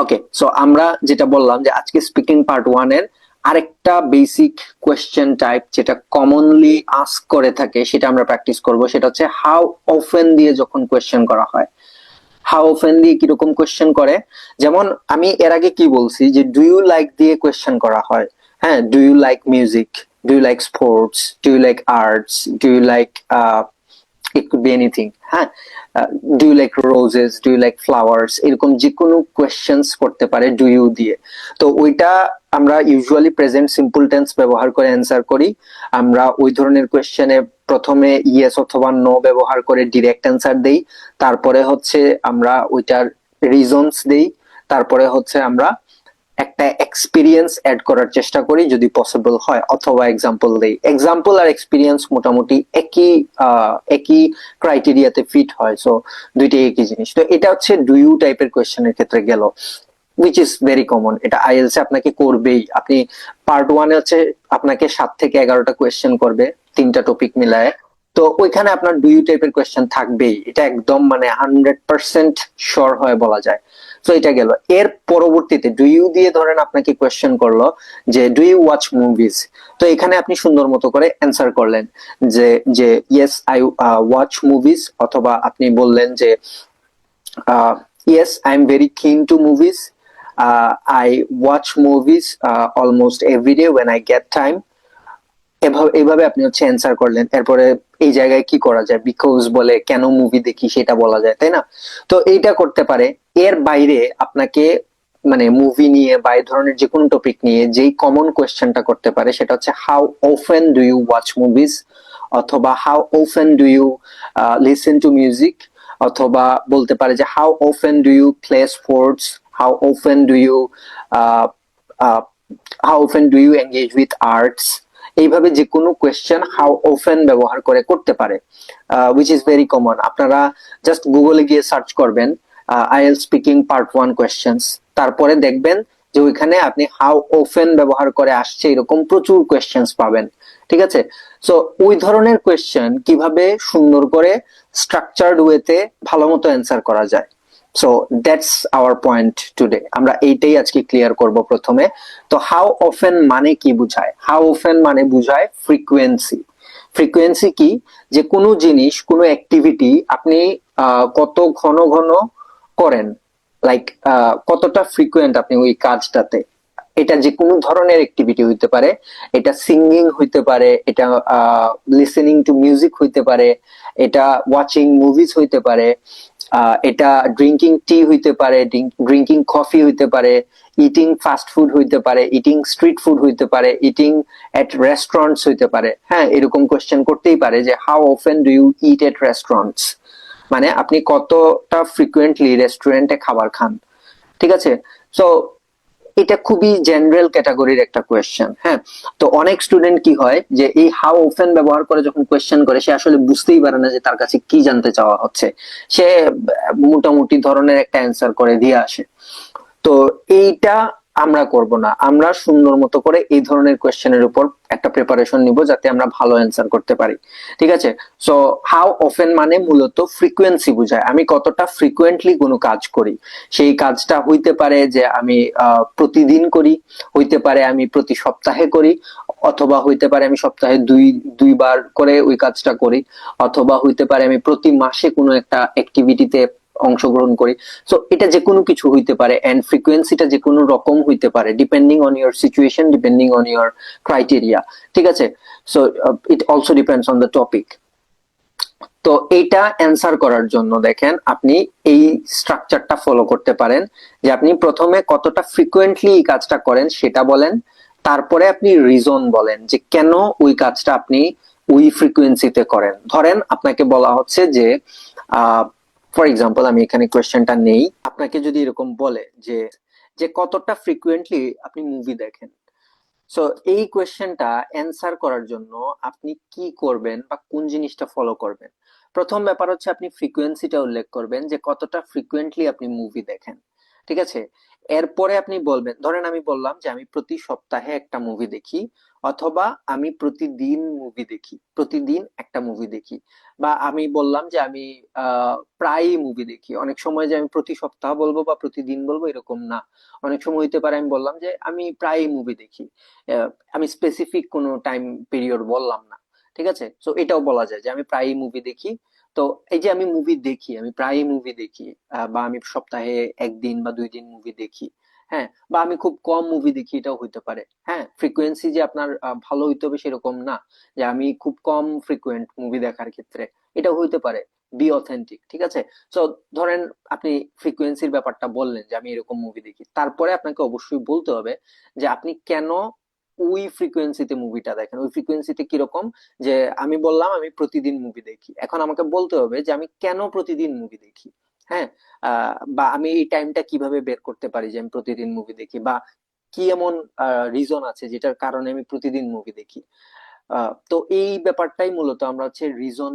ওকে, so আমরা যেটা বললাম যে আজকে স্পিকিং পার্ট ওয়ান এর আরেকটা বেসিক কোয়েশ্চেন টাইপ যেটা কমনলি আস্ক করে থাকে সেটা আমরা প্র্যাকটিস করব। সেটা হচ্ছে হাউ অফেন দিয়ে যখন কোয়েশ্চেন করা হয়। হাউ অফেন দিয়ে কিরকম কোয়েশ্চেন করে, যেমন আমি এর আগে কি বলছি যে ডু ইউ লাইক দিয়ে কোয়েশ্চেন করা হয়। হ্যাঁ, do you like music, do you like sports, do you like arts, do you like it could be anything. হ্যাঁ, do you like roses, do you like flowers, এরকম যে কোনো questions করতে পারে ডু ইউ দিয়ে। তো ওইটা আমরা ইউজুয়ালি প্রেজেন্ট সিম্পল টেন্স ব্যবহার করে অ্যান্সার করি। আমরা ওই ধরনের কোয়েশ্চেনে প্রথমে ইয়েস অথবা নো ব্যবহার করে ডিরেক্ট অ্যান্সার দেই, তারপরে হচ্ছে আমরা ওইটার রিজনস দেই, তারপরে হচ্ছে আমরা একটা এক্সপিরিয়েন্স অ্যাড করার চেষ্টা করি যদি পসিবল হয়, অথবা এক্সাম্পল দেই। এক্সাম্পল আর এক্সপিরিয়েন্স মোটামুটি একই ক্রাইটেরিয়াতে ফিট হয়, সো দুইটাই একই জিনিস। তো এটা হচ্ছে ডু ইউ টাইপের কোয়েশ্চেনের ক্ষেত্রে গেল, উইচ ইজ ভেরি কমন। এটা আইএলস এ আপনাকে করবেই। আপনি পার্ট ওয়ানে হচ্ছে আপনাকে 7 থেকে 11টা কোয়েশ্চেন করবে, 3টা টপিক মিলায়। তো ওইখানে আপনার ডু ইউ টাইপের কোয়েশ্চেন থাকবেই, এটা একদম মানে 100% শিওর হয়ে বলা যায়। তো এটা গেল। এর পরবর্তীতে ডু ইউ দিয়ে ধরেন আপনাকে কোয়েশ্চেন করলো যে ডু ইউ ওয়াচ মুভিজ। তো এখানে আপনি সুন্দর মতো করে অ্যান্সার করলেন যে যে ইয়েস আই ওয়াচ মুভিজ, অথবা আপনি বললেন যে yes I am very keen to movies, I watch movies almost everyday when I get time. এইভাবে আপনি হচ্ছে অ্যান্সার করলেন। এরপরে এই জায়গায় কি করা যায়, বিকজ বলে কেন মুভি দেখি সেটা বলা যায়, তাই না? তো এইটা করতে পারে। এর বাইরে আপনাকে মানে মুভি নিয়ে বা এই ধরনের যে কোনো টপিক নিয়ে যেই কমন কোয়েশ্চেনটা করতে পারে সেটা হচ্ছে how often do you watch movies, অথবা how often do you listen to music, অথবা বলতে পারে যে how often do you play sports, how often do you how often do you engage with arts. এইভাবে যে কোনো কোয়েশ্চেন হাউ অফেন ব্যবহার করে করতে পারে, উইচ ইজ ভেরি কমন। আপনারা জাস্ট গুগলে গিয়ে সার্চ করবেন আইএল স্পিকিং পার্ট ওয়ান কোয়েশ্চেন্স, তারপরে দেখবেন যে ওইখানে আপনি হাউ অফেন ব্যবহার করে আসছে এরকম প্রচুর কোয়েশ্চেন্স পাবেন। ঠিক আছে, সো ওই ধরনের কোয়েশ্চেন কিভাবে সুন্দর করে স্ট্রাকচার্ড ওয়েতে ভালো মতো অ্যান্সার করা যায়। So that's our point today. আমরা এইটাই আজকে ক্লিয়ার করব প্রথমে। তো হাউ অফেন মানে কি বুঝায়? হাউ অফেন মানে বুঝায় ফ্রিকোয়েন্সি। ফ্রিকোয়েন্সি কি? যে কোনো জিনিস, কোনো অ্যাক্টিভিটি আপনি কত ঘন ঘন করেন, লাইক কতটা ফ্রিকোয়েন্ট আপনি ওই কাজটাতে। এটা যে কোনো ধরনের অ্যাক্টিভিটি হইতে পারে, এটা সিঙ্গিং হইতে পারে, এটা লিসেনিং টু মিউজিক হইতে পারে, এটা ওয়াচিং মুভিজ হইতে পারে, এটা ড্রিঙ্কিং টি হইতে পারে, ড্রিঙ্কিং কফি হইতে পারে, ইটিং ফাস্ট ফুড হইতে পারে, ইটিং স্ট্রিট ফুড হইতে পারে, ইটিং এট রেস্টুরেন্টস হইতে পারে। হ্যাঁ, এরকম কোয়েশ্চেন করতেই পারে যে how often do you eat at restaurants, মানে আপনি কতটা ফ্রিকুয়েন্টলি রেস্টুরেন্টে খাবার খান। ঠিক আছে, সো এটা খুবই জেনারেল ক্যাটাগরির একটা কোয়েশ্চেন। হ্যাঁ, তো অনেক স্টুডেন্ট কি হয় যে এই হাউ অফেন ব্যবহার করে যখন কোয়েশ্চেন করে সে আসলে বুঝতেই পারে না যে তার কাছে কি জানতে চাওয়া হচ্ছে। সে মোটামুটি ধরনের একটা অ্যান্সার করে দিয়ে আসে। তো এইটা আমরা করব না। আমরা সুন্দর মতো করে এই ধরনের কোয়েশ্চেনের উপর একটা প্রিপারেশন নিব যাতে আমরা ভালো অ্যান্সার করতে পারি। ঠিক আছে, সো হাউ অফেন মানে মূলত ফ্রিকোয়েন্সি বোঝায়, আমি কতটা ফ্রিকোয়েন্টলি কোনো কাজ করি। সেই কাজটা হইতে পারে যে আমি প্রতিদিন করি, হইতে পারে আমি প্রতি সপ্তাহে করি, অথবা হইতে পারে আমি সপ্তাহে দুইবার করে ওই কাজটা করি, অথবা হইতে পারে আমি প্রতি মাসে কোনো একটা অ্যাক্টিভিটিতে অংশগ্রহণ করি। সো এটা যে কোনো কিছু হইতে পারে, এন্ড ফ্রিকোয়েন্সিটা যে কোনো রকম হইতে পারে, depending on your situation, depending on your criteria. ঠিক আছে, so it also depends on the topic. তো এইটা অ্যান্সার করার জন্য দেখেন আপনি এই স্ট্রাকচারটা ফলো করতে পারেন যে আপনি প্রথমে কতটা ফ্রিকোয়েন্টলি এই কাজটা করেন সেটা বলেন, তারপরে আপনি রিজন বলেন যে কেন ওই কাজটা আপনি ওই ফ্রিকোয়েন্সিতে করেন। ধরেন আপনাকে বলা হচ্ছে যে ফর এক্সাম্পল আমি এখানে কোয়েশ্চেনটা নেই, আপনাকে যদি এরকম বলে যে যে কতটা ফ্রিকোয়েন্টলি আপনি মুভি দেখেন। সো এই কোয়েশ্চেনটা অ্যান্সার করার জন্য আপনি কি করবেন বা কোন জিনিসটা ফলো করবেন? প্রথম ব্যাপার হচ্ছে আপনি ফ্রিকোয়েন্সিটা উল্লেখ করবেন যে কতটা ফ্রিকোয়েন্টলি আপনি মুভি দেখেন। ঠিক আছে, এরপরে আপনি বলবেন, ধরেন আমি বললাম যে আমি প্রতি সপ্তাহে একটা মুভি দেখি, অথবা আমি প্রতিদিন মুভি দেখি, প্রতিদিন একটা মুভি দেখি, বা আমি বললাম যে আমি প্রায়ই মুভি দেখি। অনেক সময় যে আমি প্রতি সপ্তাহ বলবো বা প্রতিদিন বলবো এরকম না, অনেক সময় হইতে পারে আমি বললাম যে আমি প্রায়ই মুভি দেখি। আহ, আমি স্পেসিফিক কোনো টাইম পিরিয়ড বললাম না, ঠিক আছে? তো এটাও বলা যায় যে আমি প্রায়ই মুভি দেখি। তো এই যে আমি মুভি দেখি, আমি প্রায়ই মুভি দেখি, বা আমি সপ্তাহে একদিন বা 2 দিন মুভি দেখি, হ্যাঁ, বা আমি খুব কম মুভি দেখি, এটাও হইতে পারে। হ্যাঁ, ফ্রিকোয়েন্সি যে আপনার ভালো হইতে হবে সেরকম না, যে আমি খুব কম ফ্রিকোয়েন্ট মুভি দেখার ক্ষেত্রে, এটাও হইতে পারে। বি অথেন্টিক, ঠিক আছে? তো ধরেন আপনি ফ্রিকোয়েন্সির ব্যাপারটা বললেন যে আমি এরকম মুভি দেখি, তারপরে আপনাকে অবশ্যই বলতে হবে যে আপনি কেন ওই ফ্রিকোয়েন্সিতে মুভিটা দেখেন। ওই ফ্রিকোয়েন্সিতে কিরকম, যে আমি বললাম আমি প্রতিদিন মুভি দেখি, এখন আমাকে বলতে হবে যে আমি কেন প্রতিদিন মুভি দেখি। হ্যাঁ, বা আমি এই টাইমটা কিভাবে বের করতে পারি যে আমি প্রতিদিন মুভি দেখি, বা কি এমন রিজন আছে যেটার কারণে আমি প্রতিদিন মুভি দেখি। তো এই ব্যাপারটাই মূলত আমরা হচ্ছে রিজন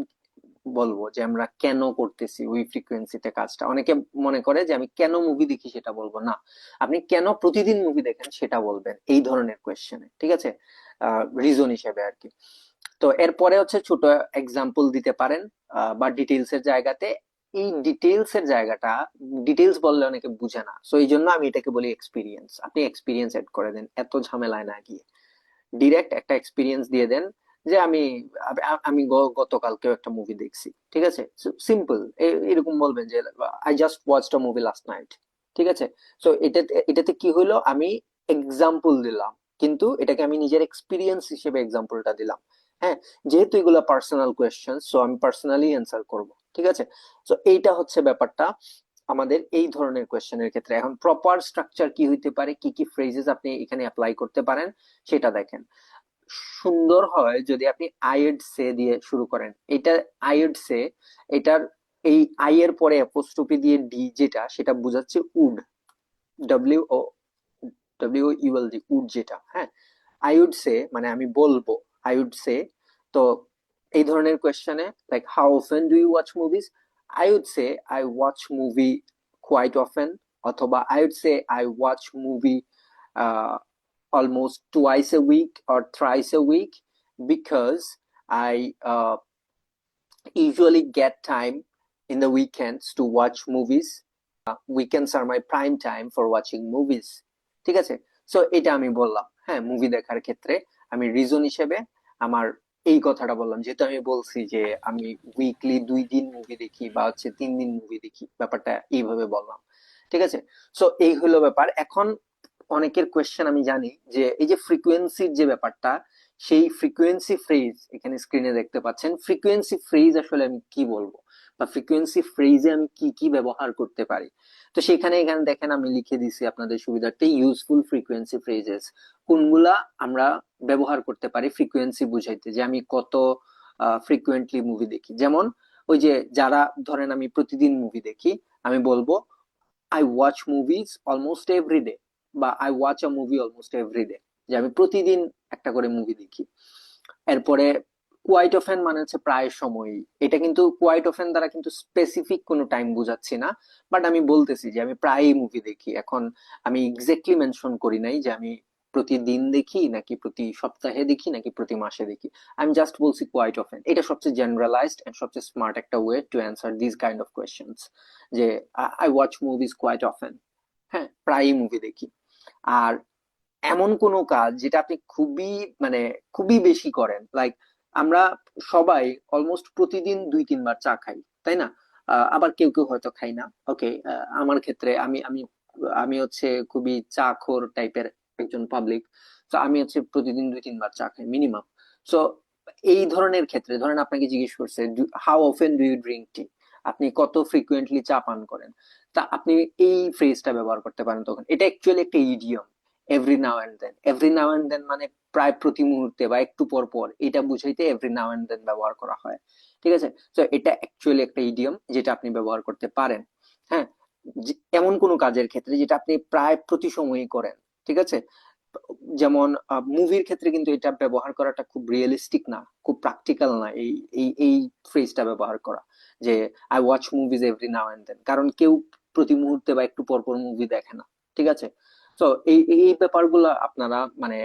বলবো, যে আমরা কেন করতেছি ওই ফ্রিকোয়েন্সিতে কাজটা। অনেকে মনে করে যে আমি কেন মুভি দেখি সেটা বলবো না, আপনি কেন প্রতিদিন মুভি দেখেন সেটা বলবেন এই ধরনের কোয়েশ্চেনে, ঠিক আছে? রিজন হিসেবে আর কি। তো এরপরে হচ্ছে ছোট এক্সাম্পল দিতে পারেন, বা ডিটেইলস এর জায়গাতে। এই ডিটেইলস এর জায়গাটা, ডিটেইলস বললে অনেকে বুঝে না, সো এই জন্য আমি এটাকে বলি এক্সপিরিয়েন্স। আপনি এক্সপিরিয়েন্স এড করে দেন, এত ঝামেলায় না গিয়ে ডিরেক্ট একটা এক্সপিরিয়েন্স দিয়ে দেন, যে আমি গতকালকেও একটা মুভি দেখছি, ঠিক আছে? সিম্পল, এরকম বলবেন যে I just watched a movie last night, ঠিক আছে? সো এটাতে কি হইলো, আমি এক্সাম্পল দিলাম, কিন্তু এটাকে আমি নিজের এক্সপিরিয়েন্স হিসেবে এক্সাম্পলটা দিলাম। হ্যাঁ, যেহেতু এগুলো পার্সোনাল কোয়েশ্চেন, সো আমি পার্সোনালি অ্যান্সার করব, ঠিক আছে? সো এইটা হচ্ছে ব্যাপারটা আমাদের এই ধরনের কোয়েশ্চেনের ক্ষেত্রে। এখন প্রপার স্ট্রাকচার কি হইতে পারে, কি কি ফ্রেজেস আপনি এখানে অ্যাপ্লাই করতে পারেন সেটা দেখেন। সুন্দর হয় যদি আপনি আইএড সে দিয়ে শুরু করেন। এটা আইএড সে, এটার এই আই এর পরে অ্যাপোস্ট্রোফি দিয়ে ডি যেটা, সেটা বোঝাচ্ছে would, W O U L D, would যেটা। হ্যাঁ, আই উড সে মানে আমি বলবো, আই উড সে। তো এই ধরনের কোয়েশ্চেনে, like how often do you watch movies, I would say I watch movie quite often, অথবা I would say I watch movie almost twice a week or thrice a week, because I usually get time in the weekends to watch movies. Weekends are my prime time for watching movies, ঠিক আছে? So এটা আমি বললাম, হ্যাঁ, movie দেখার ক্ষেত্রে আমি reason হিসেবে আমার এই কথাটা বললাম, যেহেতু আমি বলছি যে আমি উইকলি 2 দিন মুভি দেখি বা হচ্ছে 3 দিন মুভি দেখি, ব্যাপারটা এইভাবে বললাম, ঠিক আছে? সো এই হলো ব্যাপার। এখন অনেকের কোয়েশ্চেন আমি জানি যে এই যে ফ্রিকোয়েন্সির যে ব্যাপারটা, সেই ফ্রিকোয়েন্সি ফ্রেজ এখানে স্ক্রিনে দেখতে পাচ্ছেন। ফ্রিকোয়েন্সি ফ্রেজ আসলে আমি কি বলবো, বা ফ্রিকোয়েন্সি ফ্রেজে আমি কি কি ব্যবহার করতে পারি। তো সেখানে এখানে দেখেন আমি লিখে দিছি আপনাদের সুবিধার্থে ইউজফুল ফ্রিকোয়েন্সি ফ্রেজেস, কোনগুলা আমরা ব্যবহার করতে পারি ফ্রিকোয়েন্সি বুঝাইতে, যে আমি কত ফ্রিকুয়েন্টলি মুভি দেখি। যেমন ওই যে যারা ধরেন আমি প্রতিদিন মুভি দেখি, আমি বলবো I watch movies almost every day, বা I watch a movie almost every day, যে আমি প্রতিদিন একটা করে মুভি দেখি। এরপরে কোয়াইট অফেন মানে হচ্ছে প্রায় সময়ই। এটা কিন্তু কোয়াইট অফেন দ্বারা কিন্তু স্পেসিফিক কোনো টাইম বোঝাচ্ছি না, বাট আমি বলতেছি যে আমি প্রায়ই মুভি দেখি। এখন আমি এক্স্যাক্টলি মেনশন করি নাই যে আমি প্রতিদিন দেখি নাকি প্রতি সপ্তাহে দেখি নাকি প্রতি মাসে দেখি, আমি জাস্ট বলছি কোয়াইট অফেন। এটা সবচেয়ে জেনারেলাইজড এন্ড সবচেয়ে স্মার্ট একটা way to answer this kind of questions, যে I watch movies quite often, হ্যাঁ, প্রায়ই মুভি দেখি। আর এমন কোনো কাজ যেটা আপনি খুবই মানে খুবই বেশি করেন, লাইক আমরা সবাই অলমোস্ট প্রতিদিন 2-3 বার চা খাই, তাই না? আবার কেউ কেউ হয়তো খাই না, ওকে। আমার ক্ষেত্রে আমি আমি আমি হচ্ছে খুবই চা খোর টাইপের একজন পাবলিক। তো আমি হচ্ছে প্রতিদিন 2-3 বার চা খাই মিনিমাম। সো এই ধরনের ক্ষেত্রে ধরেন আপনাকে জিজ্ঞেস করছে how often do you drink tea, আপনি কত ফ্রিকুয়েন্টলি চা পান করেন, তা আপনি এই ফ্রেজটা ব্যবহার করতে পারেন। তখন এটা অ্যাকচুয়ালি একটা idiom, every now and then. Every now and then মানে প্রায় প্রতি মুহূর্তে বা একটু পর পর, এটা বুঝাইতে এভরি নাও এন্ড দেন ব্যবহার করা হয়, ঠিক আছে? তো এটা অ্যাকচুয়ালি একটা ইডিয়ম যেটা আপনি ব্যবহার করতে পারেন। হ্যাঁ, এমন কোনো কাজের ক্ষেত্রে যেটা আপনি প্রায় প্রতি সময়ই করেন, ঠিক আছে? যেমন মুভির ক্ষেত্রে কিন্তু এটা ব্যবহার করাটা খুব রিয়েলিস্টিক না, খুব প্র্যাকটিক্যাল না এই এই ফ্রেজটা ব্যবহার করা, যে I watch movies every now and then, কারণ কেউ প্রতি মুহূর্তে বা একটু পর পর মুভি দেখে না, ঠিক আছে? তো এই এই ব্যাপারগুলো আপনারা মানে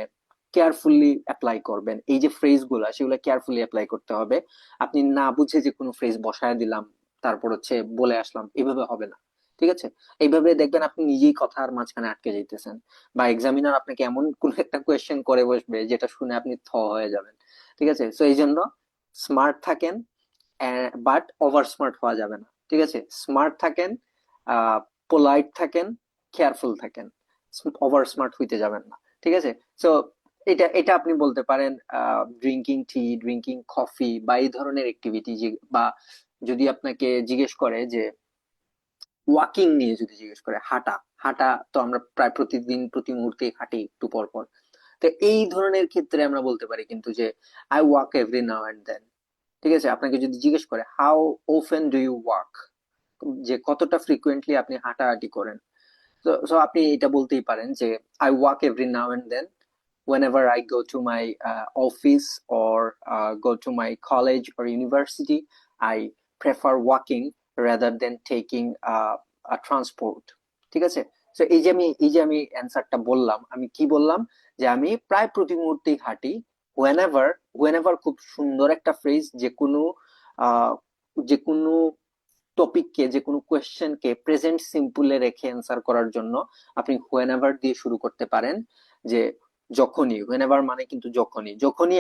কেয়ারফুলি অ্যাপ্লাই করবেন। এই যে ফ্রেজ গুলা সেগুলো কেয়ারফুলি অ্যাপ্লাই করতে হবে। আপনি না বুঝে যে কোনো ফ্রেজ বসায় দিলাম তারপর হচ্ছে বলে আসলাম, এভাবে হবে না। ঠিক আছে? এইভাবে দেখবেন আপনি নিজেই কথার মাঝখানে আটকে যাইতেছেন, বা এক্সামিনার আপনাকে এমন কোন একটা কোয়েশ্চেন করে বসবে যেটা শুনে আপনি হয়ে যাবেন। ঠিক আছে? তো এই জন্য স্মার্ট থাকেন, বাট ওভার স্মার্ট হওয়া যাবে না। ঠিক আছে? স্মার্ট থাকেন, পোলাইট থাকেন, কেয়ারফুল থাকেন, ওভার স্মার্ট হইতে যাবেন না। ঠিক আছে? তো এটা এটা আপনি বলতে পারেন ড্রিঙ্কিং টি, ড্রিঙ্কিং কফি বা এই ধরনের অ্যাক্টিভিটি। বা যদি আপনাকে জিজ্ঞেস করে যে ওয়াকিং নিয়ে, যদি জিজ্ঞেস করে হাঁটা, হাঁটা তো আমরা প্রায় প্রতিদিন প্রতি মুহূর্তেই হাঁটি একটু পর পর। তো এই ধরনের ক্ষেত্রে আমরা বলতে পারি কিন্তু যে I walk every now and then. ঠিক আছে? আপনাকে যদি জিজ্ঞেস করে how often do you walk, যে কতটা ফ্রিকুয়েন্টলি আপনি হাঁটাহাঁটি করেন, তো আপনি এটা বলতেই পারেন যে I walk every now and then whenever I go to my office or go to my college or university. I prefer walking rather than taking a transport. ঠিক আছে? তো এই যে আমি অ্যান্সারটা বললাম, আমি কি বললাম যে আমি প্রায় প্রতি মুহূর্তেই হাঁটি। whenever, whenever খুব সুন্দর একটা ফ্রেজ, আহ যে কোনো টপিককে, যে কোনো কোয়েশ্চেনকে প্রেজেন্ট সিম্পলে রেখে অ্যান্সার করার জন্য আপনি হোয়েনেভার দিয়ে শুরু করতে পারেন। যে যখনই, হোয়েনেভার মানে কিন্তু যখনই, যখনই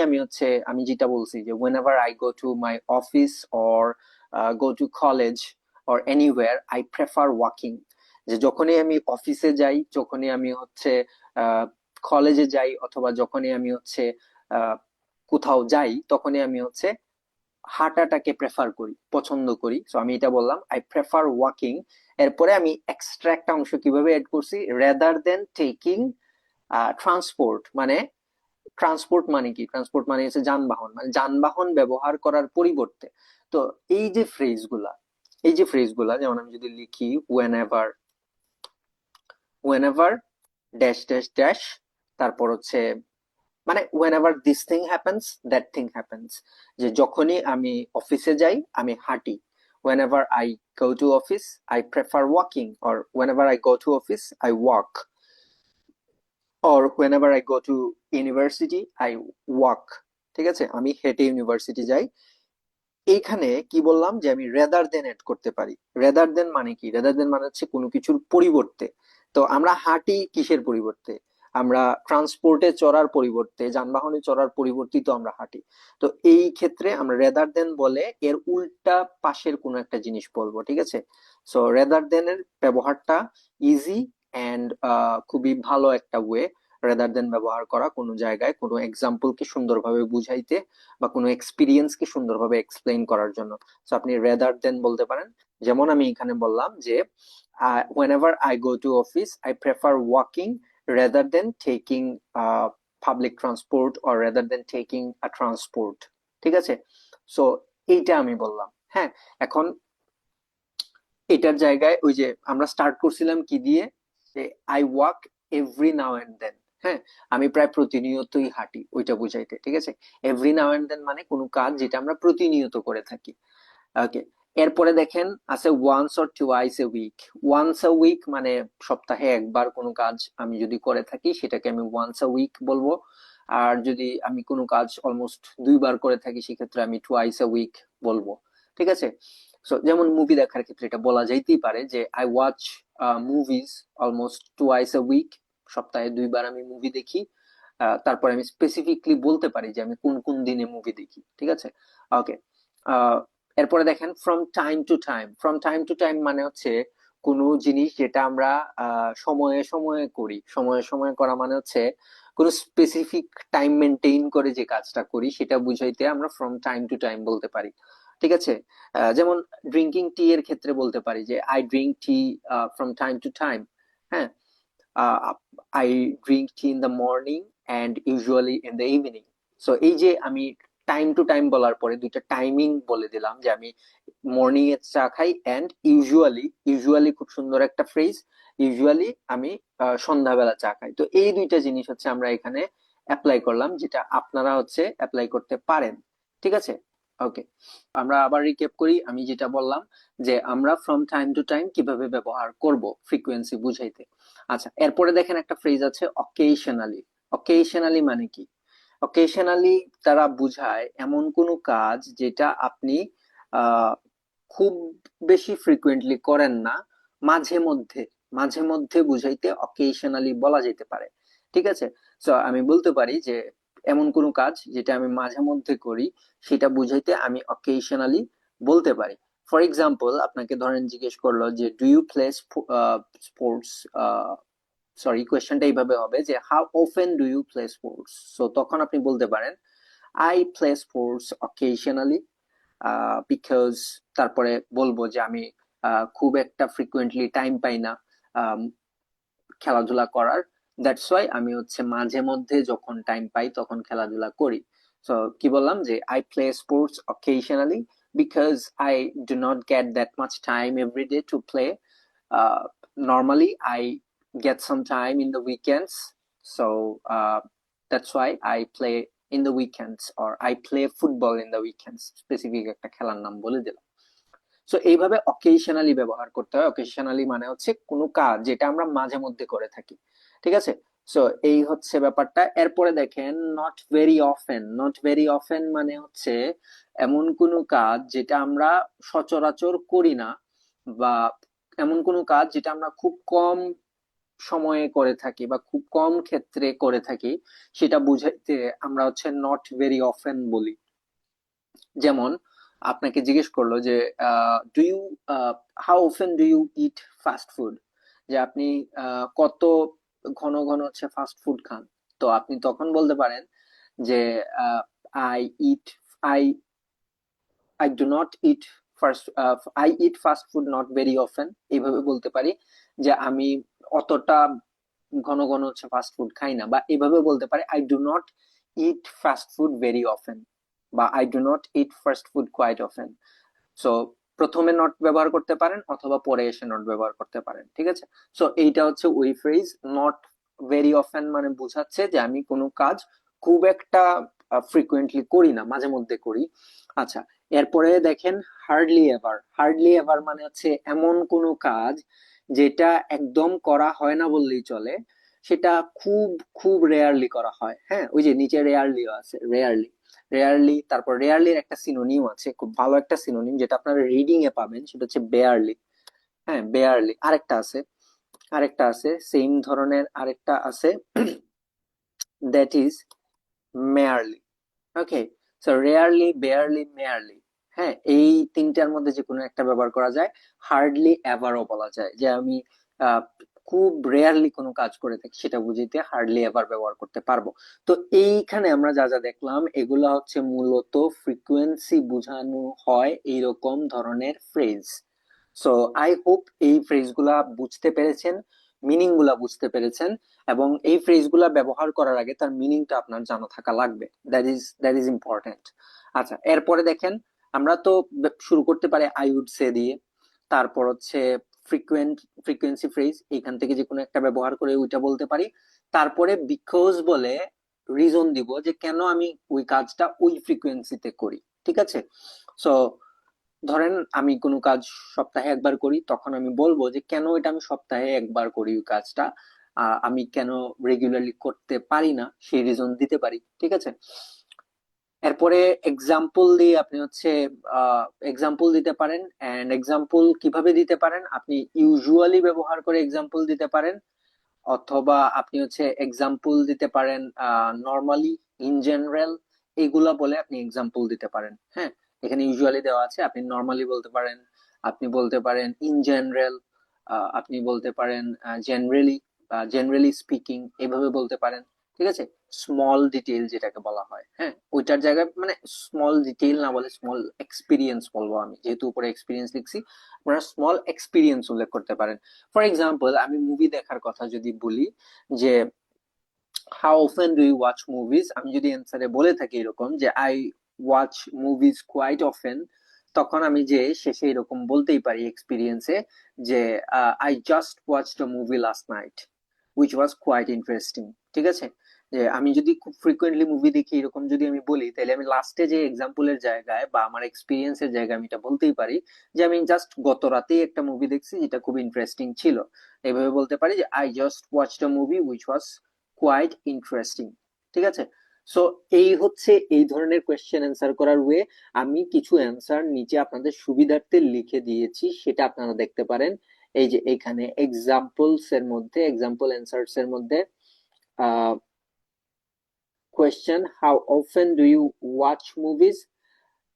আমি যেটা বলছি যে হোয়েনেভার I go to my office or go to college or anywhere I prefer walking. যে যখনই আমি অফিসে যাই, যখনই আমি কলেজে যাই, অথবা যখনই আমি আহ, কোথাও যাই, তখনই আমি হাঁটাটাকে প্রেফার করি, পছন্দ করি। সো আমি এটা বললাম আই প্রেফার ওয়াকিং। এরপরে আমি এক্সট্রা একটা অংশ কিভাবে এড করছি, রেদার দেন টেকিং ট্রান্সপোর্ট। মানে ট্রান্সপোর্ট মানে কি? ট্রান্সপোর্ট মানে হচ্ছে যানবাহন, মানে যানবাহন ব্যবহার করার পরিবর্তে। তো এই যে ফ্রেজ গুলা, এই যে ফ্রেজ গুলা, যেমন আমি যদি লিখি whenever, whenever dash dash dash, তারপর মানে whenever this thing happens that thing happens, যে যখনই আমি অফিসে যাই আমি হাঁটি। whenever I go to office I prefer walking, or whenever I go to office I walk, or whenever I go to university I walk। ঠিক আছে? আমি হেঁটে ইউনিভার্সিটি যাই। এইখানে কি বললাম যে আমি রেদার দেন এড করতে পারি। রেদার দেন মানে কি? রেদার দেন মানে হচ্ছে কোনো কিছুর পরিবর্তে। তো আমরা হাঁটি কিসের পরিবর্তে? আমরা ট্রান্সপোর্টে চড়ার পরিবর্তে, যানবাহনে চড়ার পরিবর্তিত আমরা হাঁটি। তো এই ক্ষেত্রে আমরা রেদার দেন বলে এর উল্টা পাশের কোনো একটা জিনিস বলবো। ঠিক আছে? সো রেদার দেন এর ব্যবহারটা ইজি এন্ড খুবই ভালো একটা ওয়ে রেদার দেন ব্যবহার করা, কোনো জায়গায় কোনো এক্সাম্পলকে সুন্দরভাবে বুঝাইতে বা কোনো এক্সপিরিয়েন্স কে সুন্দরভাবে এক্সপ্লেইন করার জন্য। তো আপনি রেদার দেন বলতে পারেন। যেমন আমি এখানে বললাম যে whenever I go to office I prefer walking rather than taking public transport or rather than taking a transport। ঠিক আছে? সো এইটা আমি বললাম। হ্যাঁ, এখন এটার জায়গায় ওই যে আমরা স্টার্ট করছিলাম কি দিয়ে, যে I walk every now and then. হ্যাঁ, আমি প্রায় প্রতিনিয়তই হাঁটি, ওইটা বুঝাইতে। ঠিক আছে? এভরি নাও এন্ড দেন মানে কোনো কাজ যেটা আমরা প্রতিনিয়ত করে থাকি। ওকে। এরপরে দেখেন আছে once or twice a week. Once a week মানে সপ্তাহে একবার কোনো কাজ আমি যদি করে থাকি সেটাকে আমি ওয়ান্স আ উইক বলবো। আর যদি আমি কোনো কাজ অলমোস্ট 2 বার করে থাকি সেক্ষেত্রে আমি টুয়াইস আ উইক বলবো। ঠিক আছে? সো যেমন মুভি দেখার ক্ষেত্রে এটা বলা যাইতেই পারে যে I watch movies almost twice a week. সপ্তাহে 2 বার আমি মুভি দেখি। তারপরে আমি স্পেসিফিকলি বলতে পারি যে আমি কোন কোন দিনে মুভি দেখি। ঠিক আছে? ওকে। এরপরে দেখেন from time to time. From time to time মানে হচ্ছে কোনো জিনিস যেটা আমরা সময়ে সময়ে করি। সময়ে সময়ে করা মানে হচ্ছে কোনো স্পেসিফিক টাইম মেনটেইন করে যে কাজটা করি সেটা বুঝাইতে আমরা ফ্রম টাইম টু টাইম বলতে পারি। ঠিক আছে? যেমন ড্রিঙ্কিং টি এর ক্ষেত্রে বলতে পারি যে I drink tea from time to time. হ্যাঁ, I drink tea in the morning and usually in the evening. So এই যে আমি টাইম টু টাইম বলার পরে দুইটা টাইমিং বলে দিলাম যে আমি মর্নিং এ চা খাই এন্ড ইউজুয়ালি, ইউজুয়ালি খুব সুন্দর একটা ফ্রেজ, ইউজুয়ালি আমি সন্ধ্যাবেলা চা খাই। তো এই দুইটা জিনিস আমরা এখানে অ্যাপ্লাই করলাম, যেটা আপনারা অ্যাপ্লাই করতে পারেন। ঠিক আছে? ওকে, আমরা আবার রিক্যাপ করি। আমি যেটা বললাম যে আমরা ফ্রম টাইম টু টাইম কিভাবে ব্যবহার করব ফ্রিকোয়েন্সি বুঝাইতে। আচ্ছা, এরপরে দেখেন একটা ফ্রেজ আছে অকেশনালি। অকেশনালি মানে কি? অকেশনালি তারা বুঝায় এমন কোনো কাজ যেটা আপনি আহ খুব বেশি ফ্রিকুয়েন্টলি করেন না, মাঝে মধ্যে। মাঝে মধ্যে বুঝাইতে অকেশনালি বলা যেতে পারে। ঠিক আছে? সো আমি বলতে পারি যে এমন কোনো কাজ যেটা আমি মাঝে মধ্যে করি, সেটা বুঝাইতে আমি অকেশনালি বলতে পারি। ফর এক্সাম্পল, আপনাকে ধরেন জিজ্ঞেস করলো যে do you play sports, sorry কোয়েশ্চেনটা এইভাবে হবে যে how often do you play sports. So তখন আপনি বলতে পারেন I play sports occasionally, because তারপরে বলবো যে আমি খুব একটা ফ্রিকুয়েন্টলি টাইম পাই না আম, খেলাধুলা করার। দ্যাটস ওয়াই আমি হচ্ছে মাঝে মধ্যে যখন টাইম পাই তখন খেলাধুলা করি। সো কি বললাম যে I play sports occasionally because I do not get that much time every day to play. Normally I get some time in the weekends, so that's why I play in the weekends, or I play football in the weekends. Specific একটা খেলার নাম বলে দিলাম। So এইভাবে occasionally ব্যবহার করতে হয়। Occasionally মানে হচ্ছে কোনো কাজ যেটা আমরা মাঝে মধ্যে করে থাকি। ঠিক আছে? সো এই হচ্ছে ব্যাপারটা। এরপরে দেখেন not very often. Not very often মানে হচ্ছে এমন কোনো কাজ যেটা আমরা সচরাচর করি না, বা এমন কোনো কাজ যেটা আমরা খুব কম সময়ে করে থাকি বা খুব কম ক্ষেত্রে করে থাকি, সেটা বুঝাইতে আমরা হচ্ছে নট ভেরি অফেন বলি। যেমন আপনাকে জিজ্ঞেস করলো যে do you how often do you eat fast food, যে আপনি কত ঘন ঘন হচ্ছে ফাস্ট ফুড খান। তো আপনি তখন বলতে পারেন যে I it I I do not it first I eat fast food not very often. এইভাবে বলতে পারি যে আমি অতটা ঘন ঘন হচ্ছে ফাস্ট ফুড খাই না, বা এইভাবে বলতে পারি I do not eat fast food very often, বা I do not eat fast food quite often. So প্রথমে নট ব্যবহার করতে পারেন অথবা পরে এসে নট ব্যবহার করতে পারেন। ঠিক আছে? সো এইটা হচ্ছে ওই ফ্রেজ। নট ভেরি অফেন মানে বোঝাচ্ছে যে আমি কোনো কাজ খুব একটা ফ্রিকুয়েন্টলি করি না, মাঝে মধ্যে করি। আচ্ছা, এরপরে দেখেন হার্ডলি এভার। হার্ডলি এভার মানে হচ্ছে এমন কোনো কাজ যেটা একদম করা হয় না বললেই চলে, সেটা খুব খুব রেয়ারলি করা হয়। হ্যাঁ, ওই যে নিচে রেয়ারলিও আছে, রেয়ারলি। রেয়ারলি, তারপর রেয়ারলির একটা সিনোনিম আছে, খুব ভালো একটা সিনোনিম যেটা আপনারা রিডিং এ পাবেন, সেটা হচ্ছে বেয়ারলি। হ্যাঁ, বেয়ারলি। আরেকটা আছে, আরেকটা আছে সেম ধরনের আরেকটা আছে, that is merely. Okay? So rarely, barely, merely. হ্যাঁ, এই তিনটার মধ্যে যে কোনো একটা ব্যবহার করা যায়। হার্ডলি এভারও বলা যায়, যে আমি আহ, খুব রেয়ারলি কোনো কাজ করে থাকি, সেটা বুঝিতে হার্ডলি এভার ব্যবহার করতে পারবো। তো এইখানে আমরা যা যা দেখলাম এগুলা হচ্ছে মূলত ফ্রিকুয়েন্সি বোঝানো হয় এইরকম ধরনের ফ্রেজ। সো আই হোপ এই ফ্রেজগুলা বুঝতে পেরেছেন, মিনিং গুলা বুঝতে পেরেছেন, এবং এই ফ্রেজগুলা ব্যবহার করার আগে তার মিনিংটা আপনার জানা থাকা লাগবে। That is important. আচ্ছা, এরপরে দেখেন আমরা তো শুরু করতে পারি আই উড সে দিয়ে, তারপর হচ্ছে ফ্রিকোয়েন্সি ফ্রেজ, এখান থেকে যে কোনো একটা ব্যবহার করে ওইটা বলতে পারি। তারপরে বিকজ বলে রিজন দিব যে কেন আমি ওই কাজটা ওই ফ্রিকোয়েন্সিতে করি। ঠিক আছে? সো ধরেন আমি কোনো কাজ সপ্তাহে একবার করি, তখন আমি বলবো যে কেন এটা আমি সপ্তাহে একবার করি ওই কাজটা, আমি কেন রেগুলারলি করতে পারি না সেই রিজন দিতে পারি। ঠিক আছে? এরপরে এক্সাম্পল দিয়ে আপনি হচ্ছে এক্সাম্পল দিতে পারেন। এন্ড এক্সাম্পল কিভাবে দিতে পারেন? আপনি ইউজুয়ালি ব্যবহার করে এক্সাম্পল দিতে পারেন, অথবা আপনি হচ্ছে এক্সাম্পল দিতে পারেন নর্মালি, ইন জেনারেল, এগুলা বলে আপনি এক্সাম্পল দিতে পারেন। হ্যাঁ, এখানে ইউজুয়ালি দেওয়া আছে, আপনি নর্মালি বলতে পারেন, আপনি বলতে পারেন ইন জেনারেল, আপনি বলতে পারেন জেনারেলি, জেনারেলি স্পিকিং, এভাবে বলতে পারেন। ঠিক আছে? স্মল ডিটেইল যেটাকে বলা হয়, হ্যাঁ, ওইটার জায়গায় মানে স্মল ডিটেইল না বলে স্মল এক্সপিরিয়েন্স বলবো আমি, যেহেতু উপরে এক্সপিরিয়েন্স লিখছি। আপনারা স্মল এক্সপিরিয়েন্স উল্লেখ করতে পারেন। ফর এক্সাম্পল, আমি মুভি দেখার কথা যদি বলি, যে how often do you watch movies, আমি যদি অ্যান্সারে বলে থাকি এরকম যে I watch movies quite often, তখন আমি যে শেষে এরকম বলতেই পারি এক্সপিরিয়েন্সে যে I just watched a movie last night. which was quite interesting। ঠিক আছে, যে আমি যদি খুব ফ্রিকোয়েন্টলি মুভি দেখি এরকম যদি আমি বলি, তাহলে আমি লাস্টে যে এক্সাম্পলের জায়গায় বা আমার এক্সপিরিয়েন্সের জায়গায় আমি এটা বলতেই পারি যে আমি জাস্ট গত রাতেই একটা মুভি দেখছি যেটা খুব ইন্টারেস্টিং ছিল। এইভাবে বলতে পারি যে I just watched a movie which was quite interesting. ঠিক আছে, সো এই হচ্ছে এই ধরনের কোয়েশ্চেন অ্যান্সার করার ওয়ে। আমি কিছু অ্যান্সার নিচে আপনাদের সুবিধার্থে লিখে দিয়েছি, সেটা আপনারা দেখতে পারেন। এই যে এখানে এক্সাম্পলস এর মধ্যে, এক্সাম্পল অ্যান্সার্স এর মধ্যে question, how often do you watch movies,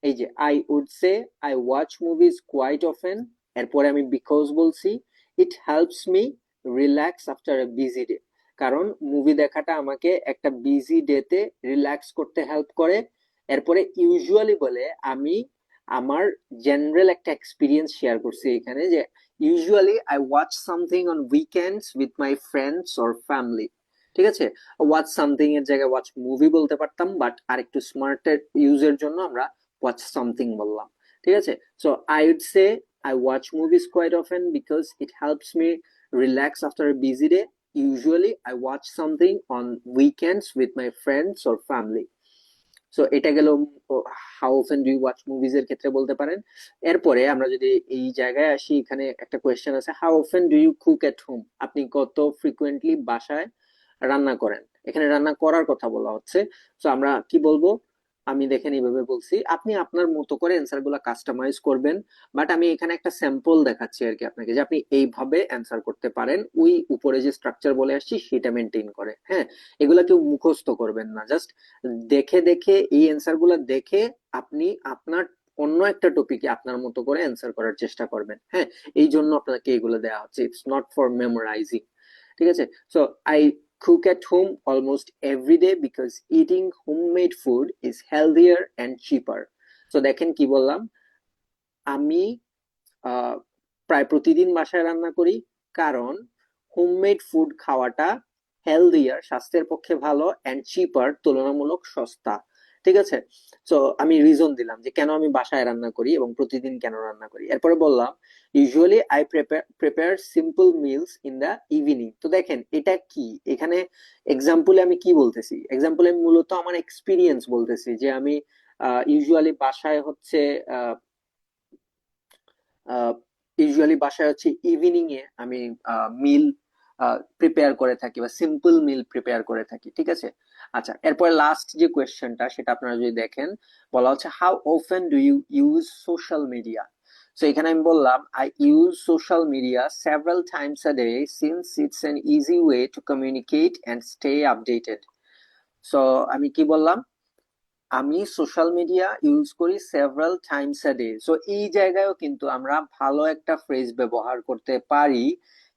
এই যে I would say I watch movies quite often, এরপরে আমি বিকজ বলছি, it helps me relax after a busy day, কারণ মুভি দেখাটা আমাকে একটা বিজি ডেতে রিল্যাক্স করতে হেল্প করে। এরপরে ইউজুয়ালি বলে আমি আমার জেনারেল একটা এক্সপিরিয়েন্স শেয়ার করছি এখানে, যে usually I watch something on weekends with my friends or family. ঠিক আছে, ওয়াচ সামথিং এর জায়গায় ওয়াচ মুভি বলতে পারতাম, বাট আর একটু স্মার্টের ইউজের জন্য আমরা watch something বললাম। ঠিক আছে, so I would say I watch movies quite often because it helps me relax after a busy day. Usually I watch something on weekends with my friends or family. So এটা গেল how often do you watch movies এর ক্ষেত্রে বলতে পারেন। এরপরে আমরা যদি এই জায়গায় আসি, এখানে একটা কোয়েশ্চেন আছে, how often do you cook at home, আপনি কত ফ্রিকুয়েন্টলি বাসায় রান্না করেন। এখানে রান্না করার কথা বলা হচ্ছে, তো আমরা কি বলবো, আমি দেখেন এইভাবে বলছি, আপনি আপনার মতো করে অ্যান্সার গুলা কাস্টমাইজ করবেন, বাট আমি এখানে একটা স্যাম্পল দেখাচ্ছি আর কি আপনাকে, যে আপনি এইভাবে অ্যান্সার করতে পারেন ওই উপরে যে স্ট্রাকচার বলে আসছি সেটা মেনটেন করে। হ্যাঁ, এগুলা কেউ মুখস্থ করবেন না, জাস্ট দেখে দেখে এই অ্যান্সার গুলা দেখে আপনি আপনার অন্য একটা টপিকে আপনার মতো করে অ্যান্সার করার চেষ্টা করবেন। হ্যাঁ, এই জন্য আপনাকে এগুলো দেওয়া হচ্ছে, ইটস নট ফর মেমোরাইজিং। ঠিক আছে, so I cook at home almost every day because eating homemade food is healthier and cheaper. So দেখেন কি বললাম, আমি প্রায় প্রতিদিন বাসায় রান্না করি, কারণ হোমমেড ফুড খাওয়াটা হেলদিয়ার, স্বাস্থ্যের পক্ষে ভালো, অ্যান্ড চিপার, তুলনামূলক সস্তা। ঠিক আছে, তো আমি রিজন দিলাম যে কেন আমি বাসায় রান্না করি এবং প্রতিদিন কেন রান্না করি। এরপরে বললাম usually I prepare simple meals in the evening. তো দেখেন এটা কি, এখানে এক্সাম্পলে আমি কি বলতেছি, এক্সাম্পলে মূলত আমার এক্সপিরিয়েন্স বলতেছি, যে আমি ইউজুয়ালি বাসায় হচ্ছে ইউজুয়ালি বাসায় হচ্ছে ইভিনিং এ আমি মিল প্রিপেয়ার করে থাকি বা সিম্পল মিল প্রিপেয়ার করে থাকি। ঠিক আছে, আচ্ছা, এরপরে লাস্ট যে কোয়েশ্চেনটা সেটা আপনারা যদি দেখেন, বলা হচ্ছে how often do you use social media. So এখানে আমি বললাম I use social media several times a day since it's an easy way to communicate and stay updated. So আমি কি বললাম, আমি সোশ্যাল মিডিয়া ইউজ করি several times a day. So এই জায়গায়ও কিন্তু আমরা ভালো একটা ফ্রেজ ব্যবহার করতে পারি,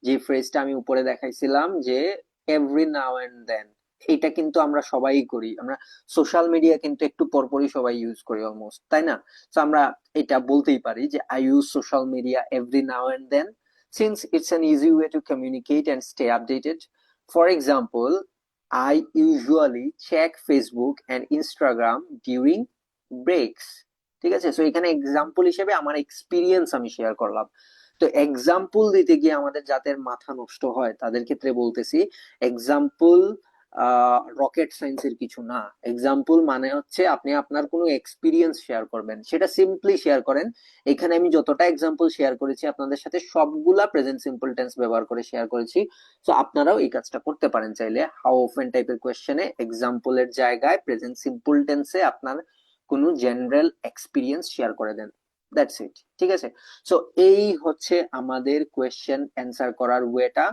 যে ফ্রেজটা আমি উপরে দেখাইছিলাম, যে এভরি নাও এন্ড দেন। এটা কিন্তু আমরা সবাই করি, আমরা সোশ্যাল মিডিয়া কিন্তু একটু পরপরই সবাই ইউজ করি অলমোস্ট, তাই না? তো আমরা এটা বলতেই পারি যে I use social media every now and then since it's an easy way to communicate and stay updated. For example, I usually check Facebook and Instagram during breaks। ঠিক আছে, সো এখানে এক্সাম্পল হিসেবে আমার এক্সপিরিয়েন্স আমি share করলাম। তো example দিতে গিয়ে আমাদের যাদের মাথা নষ্ট হয় তাদের ক্ষেত্রে বলতেছি, এক্সাম্পল রকেট সায়েন্সের কিছু না। এক্সাম্পল মানে হচ্ছে আপনি আপনার কোনো এক্সপিরিয়েন্স শেয়ার করবেন, সেটা সিম্পলি শেয়ার করেন। এখানে আমি যতটা এক্সাম্পল শেয়ার করেছি আপনাদের সাথে সবগুলা প্রেজেন্ট সিম্পল টেন্স ব্যবহার করে শেয়ার করেছি। তো আপনারাও এই কাজটা করতে পারেন চাইলে, হাউ অফেন টাইপের কোয়েশ্চেনে এক্সাম্পলের জায়গায় প্রেজেন্ট সিম্পল টেন্সে আপনার কোনো জেনারেল এক্সপিরিয়েন্স শেয়ার করে দেন। That's it. ঠিক আছে, সো এই হচ্ছে আমাদের কোয়েশ্চেন অ্যান্সার করার ওয়েটা।